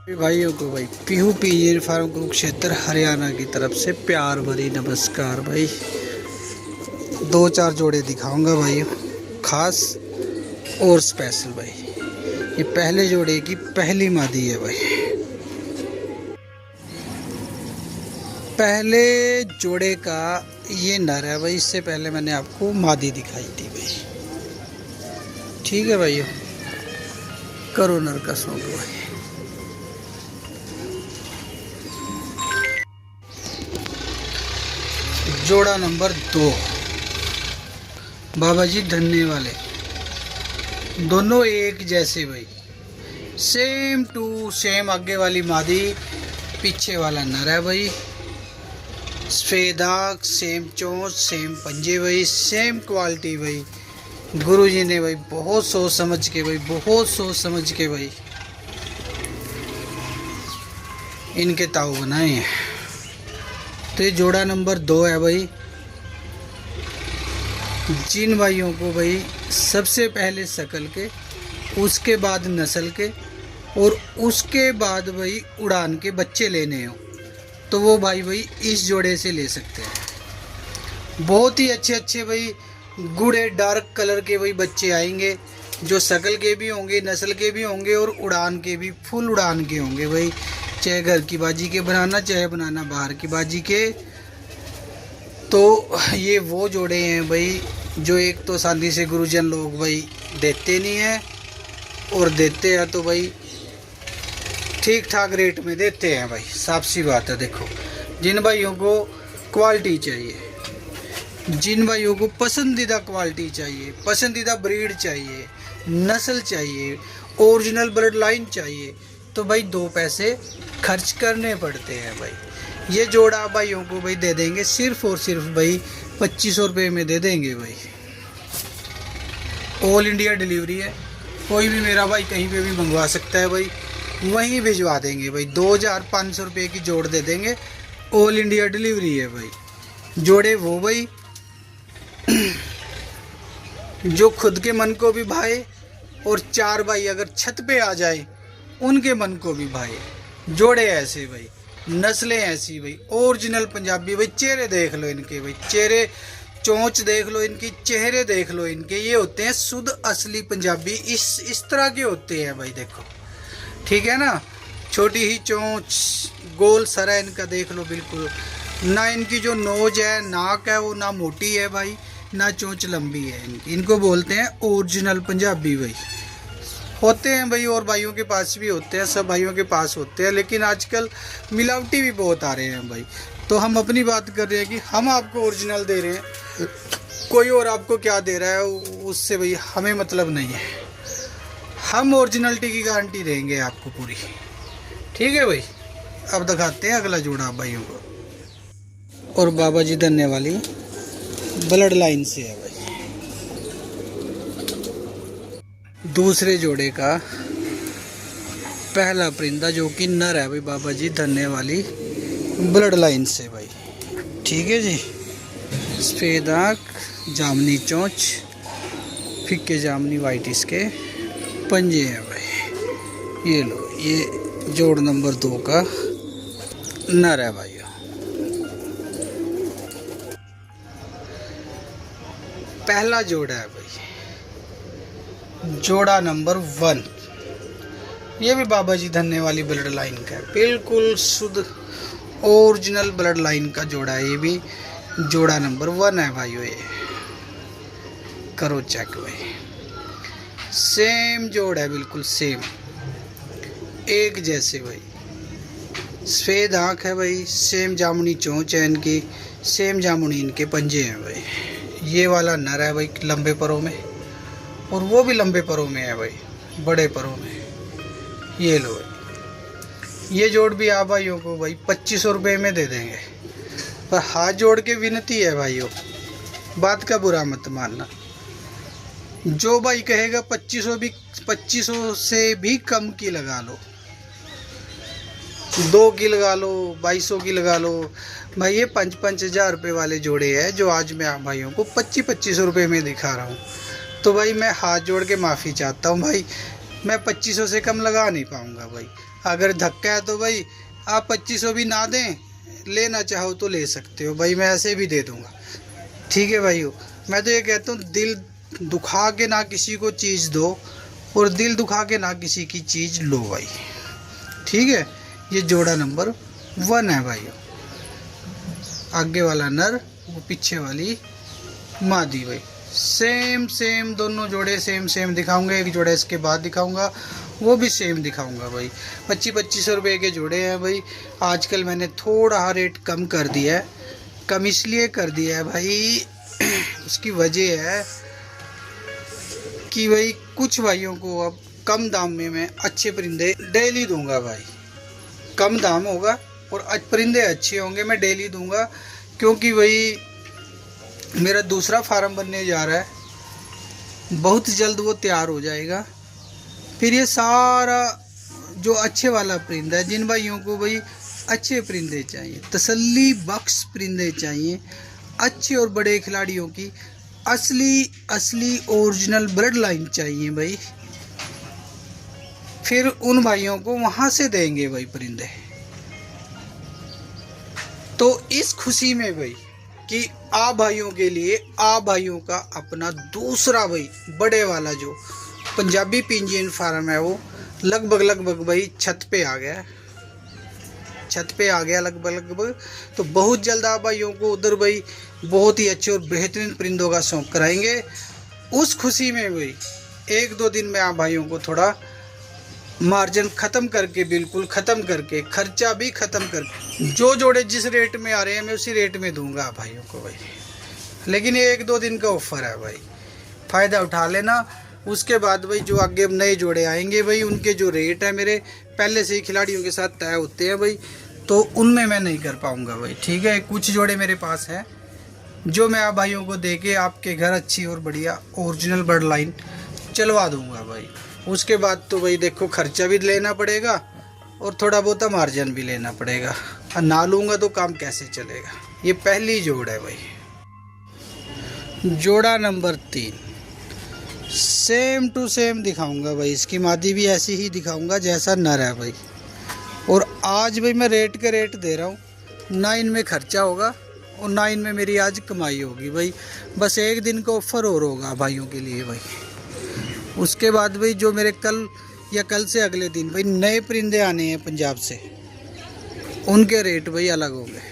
भाइयों को भाई पीहू पीजी फार्म कुरुक्षेत्र हरियाणा की तरफ से प्यार भरी नमस्कार भाई। दो चार जोड़े दिखाऊंगा भाई, खास और स्पेशल भाई। ये पहले जोड़े की पहली मादी है भाई। पहले जोड़े का ये नर है भाई। इससे पहले मैंने आपको मादी दिखाई थी भाई। ठीक है भाइयों, करो नर का शौक भाई। जोड़ा नंबर 2 बाबा जी धन्ने वाले, दोनों एक जैसे भाई, सेम टू सेम। आगे वाली मादी, पीछे वाला नर है भाई। सफेद आँख, सेम चोंच, सेम पंजे भाई, सेम क्वालिटी भाई। गुरुजी ने भाई बहुत सोच समझ के भाई, बहुत सोच समझ के भाई इनके ताऊ बनाए हैं। तो ये जोड़ा नंबर 2 है भाई। जिन भाइयों को भाई सबसे पहले शकल के, उसके बाद नस्ल के और उसके बाद भाई उड़ान के बच्चे लेने हो, तो वो भाई इस जोड़े से ले सकते हैं। बहुत ही अच्छे अच्छे भाई गूढ़े डार्क कलर के भाई बच्चे आएंगे, जो शकल के भी होंगे, नस्ल के भी होंगे और उड़ान के भी, फुल उड़ान के होंगे भाई। चाहे घर की बाजी के बनाना, चाहे बनाना बाहर की बाजी के। तो ये वो जोड़े हैं भाई जो एक तो शादी से गुरुजन लोग भाई देते नहीं हैं, और देते हैं तो भाई ठीक ठाक रेट में देते हैं भाई। साफ सी बात है। देखो, जिन भाइयों को क्वालिटी चाहिए, जिन भाइयों को पसंदीदा क्वालिटी चाहिए, पसंदीदा ब्रीड चाहिए, नस्ल चाहिए, ओरिजिनल ब्लड लाइन चाहिए, तो भाई 2 पैसे खर्च करने पड़ते हैं भाई। ये जोड़ा भाइयों को भाई दे देंगे सिर्फ और सिर्फ भाई 2500 रुपये में दे देंगे भाई। ऑल इंडिया डिलीवरी है। कोई भी मेरा भाई कहीं पे भी मंगवा सकता है भाई, वहीं भिजवा देंगे भाई। 2500 रुपये की जोड़ दे देंगे। ऑल इंडिया डिलीवरी है भाई। जोड़े वो भाई जो खुद के मन को भी भाए, और 4 भाई अगर छत पे आ जाए उनके मन को भी भाए। जोड़े ऐसे भाई, नस्लें ऐसी भाई, ओरिजिनल पंजाबी भाई। चेहरे देख लो इनके भाई, चेहरे, चोंच देख लो इनकी, चेहरे देख लो इनके। ये होते हैं शुद्ध असली पंजाबी। इस तरह के होते हैं भाई। देखो, ठीक है ना। छोटी ही चोंच, गोल सर है इनका, देख लो बिल्कुल ना। इनकी जो नोज है, नाक है, वो ना मोटी है भाई, ना चोंच लंबी है इनकी। इनको बोलते हैं ओरिजिनल पंजाबी भाई। होते हैं भाई, और भाइयों के पास भी होते हैं, सब भाइयों के पास होते हैं, लेकिन आजकल मिलावटी भी बहुत आ रहे हैं भाई। तो हम अपनी बात कर रहे हैं कि हम आपको ओरिजिनल दे रहे हैं, कोई और आपको क्या दे रहा है उससे भाई हमें मतलब नहीं है। हम ओरिजिनलिटी की गारंटी देंगे आपको पूरी। ठीक है भाई। अब दिखाते हैं अगला जोड़ा भाइयों को। और बाबा जी धन्ने वाली ब्लड लाइन से है भाई। दूसरे जोड़े का पहला परिंदा जो कि नर है भाई, बाबा जी धन्ने वाली ब्लड लाइन से भाई। ठीक है जी। सफेद आँख, जामनी चोंच, फिक्के जामनी वाइट इसके पंजे हैं भाई। ये लो, ये जोड़ नंबर 2 का नर है भाई। पहला जोड़ा है भाई, जोड़ा नंबर 1। ये भी बाबा जी धन्ने वाली ब्लड लाइन का है, बिल्कुल शुद्ध ओरिजिनल ब्लड लाइन का जोड़ा है। ये भी जोड़ा नंबर 1 है भाई। ये करो चेक भाई। सेम जोड़ है, बिल्कुल सेम, एक जैसे भाई। सफेद आँख है भाई, सेम जामुनी चोंच है इनकी, सेम जामुनी इनके पंजे हैं भाई। ये वाला नर है भाई लंबे परों में, और वो भी लंबे परों में है भाई, बड़े परों में। ये लो भाई, ये जोड़ भी आप भाइयों को भाई 2500 रुपये में दे देंगे। पर हाथ जोड़ के विनती है भाइयों, बात का बुरा मत मानना। जो भाई कहेगा 2500 से भी कम की लगा लो, 2 की लगा लो, 2200 की लगा लो भाई। ये 5-5 हज़ार रुपये वाले जोड़े हैं जो आज मैं आप भाइयों को 2500 रुपये में दिखा रहा हूँ। तो भाई मैं हाथ जोड़ के माफ़ी चाहता हूँ भाई, मैं 2500 से कम लगा नहीं पाऊँगा भाई। अगर धक्का है तो भाई आप 2500 भी ना दें, लेना चाहो तो ले सकते हो भाई, मैं ऐसे भी दे दूंगा। ठीक है भाइयों, मैं तो ये कहता हूँ दिल दुखा के ना किसी को चीज़ दो और दिल दुखा के ना किसी की चीज़ लो भाई। ठीक है, ये जोड़ा नंबर 1 है भाइयों। आगे वाला नर, वो पीछे वाली मादी भाई। सेम दोनों जोड़े सेम दिखाऊंगा। एक जोड़ा इसके बाद दिखाऊंगा, वो भी सेम दिखाऊंगा भाई। 2500 रुपये के जोड़े हैं भाई। आजकल मैंने थोड़ा रेट कम कर दिया है। कम इसलिए कर दिया है भाई, उसकी वजह है कि भाई कुछ भाइयों को अब कम दाम में मैं अच्छे परिंदे डेली दूंगा भाई। कम दाम होगा और परिंदे अच्छे होंगे, मैं डेली दूंगा। क्योंकि भाई मेरा दूसरा फार्म बनने जा रहा है, बहुत जल्द वो तैयार हो जाएगा। फिर ये सारा जो अच्छे वाला परिंदा है, जिन भाइयों को भाई अच्छे परिंदे चाहिए, तसल्ली बख्श परिंदे चाहिए, अच्छे और बड़े खिलाड़ियों की असली ओरिजिनल ब्लड लाइन चाहिए भाई, फिर उन भाइयों को वहाँ से देंगे भाई परिंदे। तो इस खुशी में भाई कि आप भाइयों के लिए, आप भाइयों का अपना दूसरा भाई बड़े वाला जो पंजाबी पिंजियन फार्म है, वो लगभग भाई छत पे आ गया लगभग। तो बहुत जल्द आप भाइयों को उधर भाई बहुत ही अच्छे और बेहतरीन परिंदों का शौक कराएंगे। उस खुशी में भाई 1-2 दिन में आप भाइयों को थोड़ा मार्जिन ख़त्म करके, बिल्कुल ख़त्म करके, खर्चा भी ख़त्म करके, जो जोड़े जिस रेट में आ रहे हैं मैं उसी रेट में दूंगा आप भाइयों को भाई। लेकिन ये 1-2 दिन का ऑफ़र है भाई, फ़ायदा उठा लेना। उसके बाद भाई जो आगे नए जोड़े आएंगे भाई, उनके जो रेट है मेरे पहले से ही खिलाड़ियों के साथ तय होते हैं भाई, तो उनमें मैं नहीं कर पाऊँगा भाई। ठीक है, कुछ जोड़े मेरे पास है जो मैं आप भाइयों को दे के आपके घर अच्छी और बढ़िया ओरिजिनल बर्ड लाइन चलवा दूँगा भाई। उसके बाद तो भाई देखो खर्चा भी लेना पड़ेगा और थोड़ा बहुत मार्जिन भी लेना पड़ेगा, और ना लूँगा तो काम कैसे चलेगा। ये पहली जोड़ है भाई। जोड़ा नंबर 3 सेम टू सेम दिखाऊंगा भाई। इसकी मादी भी ऐसी ही दिखाऊंगा जैसा नर है भाई। और आज भाई मैं रेट के रेट दे रहा हूँ, ना इनमें खर्चा होगा और ना इनमें मेरी आज कमाई होगी भाई। बस एक दिन का ऑफर और होगा भाइयों के लिए भाई। उसके बाद भाई जो मेरे कल या कल से अगले दिन भाई नए परिंदे आने हैं पंजाब से, उनके रेट भाई अलग होंगे।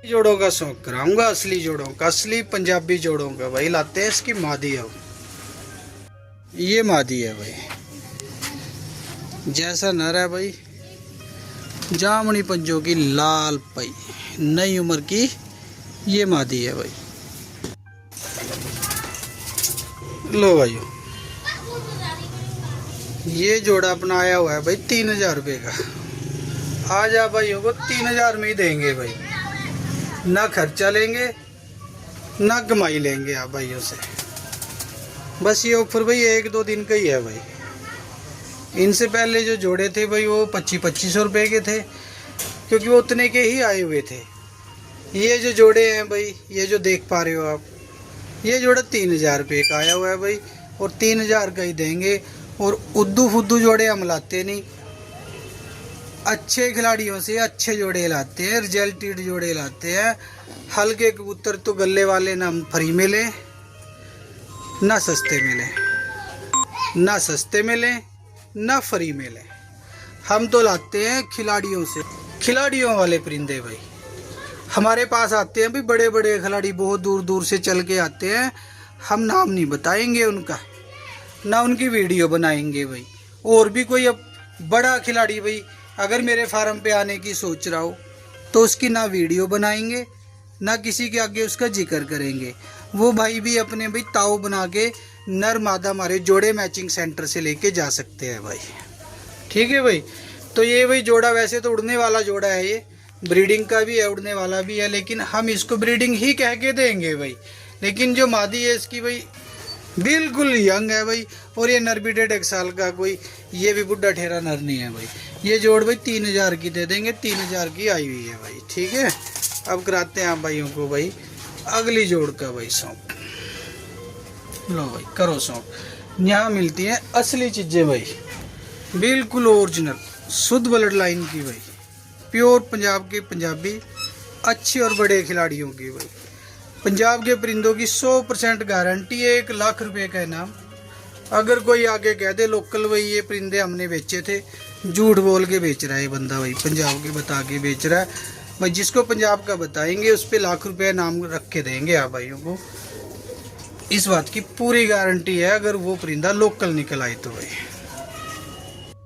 जोड़ों का शौक कराऊंगा, असली जोड़ों का, असली पंजाबी जोड़ों का भाई लाते हैं। इसकी मादी है, ये मादी है भाई, जैसा नर है भाई, जामनी पंजों की लाल पाई, नई उम्र की ये मादी है भाई। लो भाइयों, ये जोड़ा अपना आया हुआ है भाई 3000 रुपये का। आज आप भाइयों को 3000 में ही देंगे भाई, ना खर्चा लेंगे ना कमाई लेंगे आप भाइयों से। बस ये ऑफर भाई 1-2 दिन का ही है भाई। इनसे पहले जो जोड़े थे भाई वो 2500 रुपये के थे, क्योंकि वो उतने के ही आए हुए थे। ये जो जोड़े हैं भाई, ये जो देख पा रहे हो आप, ये जोड़ा 3000 रुपये का आया हुआ है भाई, और 3000 का ही देंगे। और उद्दू फुद्दू जोड़े हम लाते नहीं, अच्छे खिलाड़ियों से अच्छे जोड़े लाते हैं, रिजल्टेड जोड़े लाते हैं। हल्के कबूतर तो गले वाले ना फ्री मिले ना सस्ते मिले, ना सस्ते मिले ना फ्री मिले। हम तो लाते हैं खिलाड़ियों से, खिलाड़ियों वाले परिंदे भाई। हमारे पास आते हैं भाई बड़े बड़े खिलाड़ी, बहुत दूर दूर से चल के आते हैं। हम नाम नहीं बताएंगे उनका, ना उनकी वीडियो बनाएंगे भाई। और भी कोई अब बड़ा खिलाड़ी भाई अगर मेरे फार्म पे आने की सोच रहा हो तो उसकी ना वीडियो बनाएंगे ना किसी के आगे उसका जिक्र करेंगे। वो भाई भी अपने भाई ताऊ बना के नर मादा हमारे जोड़े मैचिंग सेंटर से लेके जा सकते हैं भाई। ठीक है भाई। तो ये भाई जोड़ा वैसे तो उड़ने वाला जोड़ा है, ये ब्रीडिंग का भी है, उड़ने वाला भी है, लेकिन हम इसको ब्रीडिंग ही कह के देंगे भाई। लेकिन जो मादी है इसकी भाई बिल्कुल यंग है भाई, और ये नर भी 1.5 साल का, कोई ये भी बुढ़ा ठेरा नर नहीं है भाई। ये जोड़ भाई 3000 की दे देंगे, 3000 की आई हुई है भाई। ठीक है, अब कराते हैं आप भाइयों को भाई अगली जोड़ का भाई शौक। लो भाई करो शौक। यहाँ मिलती हैं असली चीज़ें भाई, बिल्कुल ओरिजिनल शुद्ध ब्लड लाइन की भाई, प्योर पंजाब के पंजाबी अच्छे और बड़े खिलाड़ियों की भाई। पंजाब के परिंदों की 100% गारंटी है, 1 लाख रुपए का इनाम। अगर कोई आगे कह दे लोकल भाई ये परिंदे हमने बेचे थे, झूठ बोल के बेच रहा है बंदा भाई, पंजाब के बता के बेच रहा है भाई। जिसको पंजाब का बताएंगे उस पर लाख रुपए इनाम रख के देंगे आप भाइयों को, इस बात की पूरी गारंटी है अगर वो परिंदा लोकल निकल आए तो भाई।